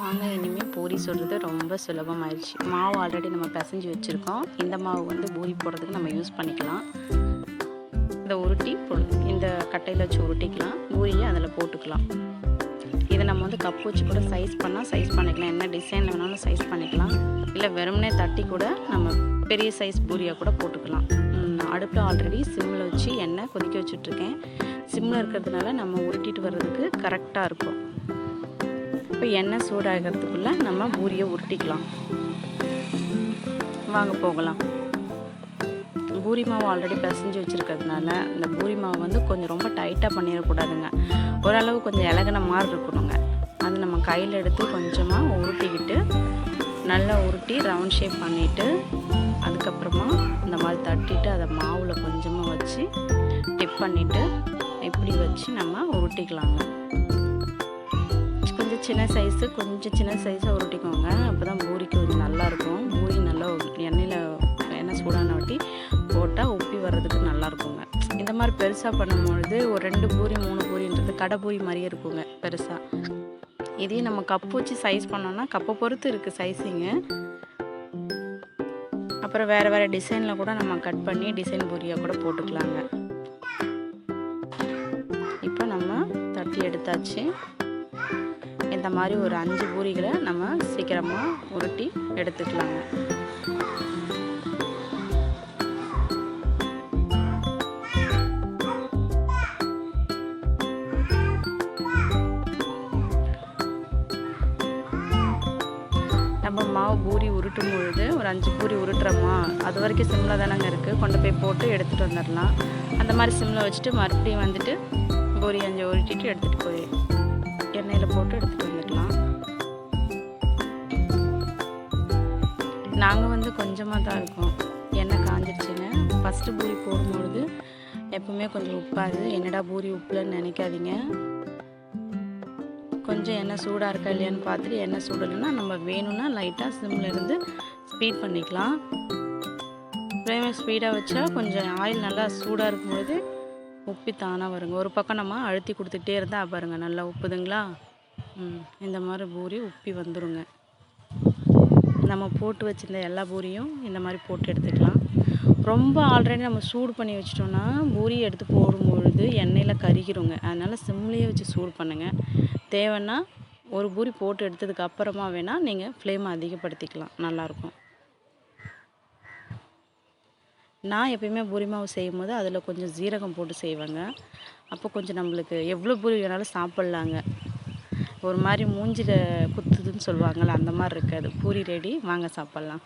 வாங்க, இனிமேல் பூரி சுடுறது ரொம்ப சுலபமாயிடுச்சு. மாவு ஆல்ரெடி நம்ம பிசைஞ்சு வச்சுருக்கோம். இந்த மாவு வந்து பூரி போடுறதுக்கு நம்ம யூஸ் பண்ணிக்கலாம். இதை உருட்டி இந்த கட்டையில் வச்சு உருட்டிக்கலாம். பூரியை அதில் போட்டுக்கலாம். இதை நம்ம வந்து கப் வச்சு கூட சைஸ் பண்ணிக்கலாம். என்ன டிசைனில் வேணாலும் சைஸ் பண்ணிக்கலாம். இல்லை வெறுமனே தட்டி கூட நம்ம பெரிய சைஸ் பூரியாக கூட போட்டுக்கலாம். அடுப்பில் ஆல்ரெடி சிம்மில் வச்சு எண்ணெய் கொதிக்க வச்சுட்ருக்கேன். சிம்மில் இருக்கிறதுனால நம்ம உருட்டிட்டு வர்றதுக்கு கரெக்டாக இருக்கும். இப்போ எண்ணெய் சூடாகிறதுக்குள்ளே நம்ம பூரியை உருட்டிக்கலாம். வாங்க போகலாம். பூரி மாவு ஆல்ரெடி பிசைஞ்சு வச்சுருக்கிறதுனால இந்த பூரி மாவு வந்து கொஞ்சம் ரொம்ப டைட்டாக பண்ணிடக்கூடாதுங்க. ஓரளவு கொஞ்சம் இலகுன மாதிரி இருக்கணுங்க. அது நம்ம கையில் எடுத்து கொஞ்சமாக உருட்டிக்கிட்டு நல்லா உருட்டி ரவுண்ட் ஷேப் பண்ணிவிட்டு அதுக்கப்புறமா இந்த மாதிரி தட்டிட்டு அதை மாவில் கொஞ்சமாக வச்சு டிப் பண்ணிவிட்டு இப்படி வச்சு நம்ம உருட்டிக்கலாங்க. கொஞ்சம் சின்ன சைஸாக உருட்டிக்கோங்க. அப்போ தான் பூரிக்கு கொஞ்சம் நல்லாயிருக்கும். பூரி நல்லா எண்ணெய் சூடான வாட்டி போட்டால் உப்பி வர்றதுக்கு நல்லாயிருக்குங்க. இந்த மாதிரி பெருசாக பண்ணும்பொழுது ஒரு 2 பூரி 3 பூரின்றது கடை பூரி மாதிரியே இருக்குங்க பெருசாக. இதே நம்ம கப்பு வச்சு சைஸ் பண்ணோன்னா கப்பை பொறுத்து இருக்குது சைஸிங்கு. அப்புறம் வேறு டிசைனில் கூட நம்ம கட் பண்ணி டிசைன் பூரியாக கூட போட்டுக்கலாங்க. இப்போ நம்ம தட்டி எடுத்தாச்சு. இந்த மாதிரி ஒரு 5 பூரிகளை நம்ம சீக்கிரமாக உருட்டி எடுத்துக்கலாங்க. நம்ம மாவு பூரி உருட்டும் பொழுது ஒரு 5 பூரி உருட்டுறோமா, அது வரைக்கும் சிம்மில் தானங்க இருக்குது. கொண்டு போய் போட்டு எடுத்துகிட்டு வந்துடலாம். அந்த மாதிரி சிம்மில் வச்சுட்டு மறுபடியும் வந்துட்டு பூரி 5 உருட்டிட்டு எடுத்துகிட்டு போய் எண்ணெயில் போட்டு எடுத்துகிட்டு வந்துடலாம். நாங்கள் வந்து கொஞ்சமாக தான் இருக்கோம். எண்ணெய் காஞ்சிடுச்சுங்க. ஃபஸ்ட்டு பூரி போடும்பொழுது எப்பவுமே கொஞ்சம் உப்பாது. என்னடா பூரி உப்புலன்னு நினைக்காதீங்க. கொஞ்சம் எண்ணெய் சூடாக இருக்கா இல்லையான்னு பார்த்துட்டு எண்ணெய் சூடலைன்னா நம்ம வேணும்னா லைட்டாக சிம்மில் இருந்து ஸ்பீட் பண்ணிக்கலாம். ஃப்ளேமை ஸ்பீடாக வச்சா கொஞ்சம் ஆயில் நல்லா சூடாக இருக்கும்போது உப்பி தானாக வருங்க. ஒரு பக்கம் நம்ம அழுத்தி கொடுத்துக்கிட்டே இருந்தால் பாருங்கள் நல்லா உப்புதுங்களா. இந்த மாதிரி பூரி உப்பி வந்துடுங்க. நம்ம போட்டு வச்சுருந்த எல்லா பூரியும் இந்த மாதிரி போட்டு எடுத்துக்கலாம். ரொம்ப ஆல்ரெடி நம்ம சூடு பண்ணி வச்சிட்டோன்னா பூரி எடுத்து போடும்பொழுது எண்ணெயில் கருகிருங்க. அதனால் சிம்லேயே வச்சு சூடு பண்ணுங்கள். தேவைன்னா ஒரு பூரி போட்டு எடுத்ததுக்கு அப்புறமா வேணால் நீங்கள் ஃப்ளேமை அதிகப்படுத்திக்கலாம், நல்லாயிருக்கும். நான் எப்பயுமே பூரி மாவு செய்யும் போது அதில் கொஞ்சம் ஜீரகம் போட்டு செய்வேங்க. அப்போ கொஞ்சம் நம்மளுக்கு எவ்வளோ பூரி வேணாலும் சாப்பிட்லாங்க. ஒரு மாதிரி மூஞ்சில் குத்துதுன்னு சொல்லுவாங்கள்ல, அந்த மாதிரி இருக்காது. பூரி ரெடி, வாங்க சாப்பிட்லாம்.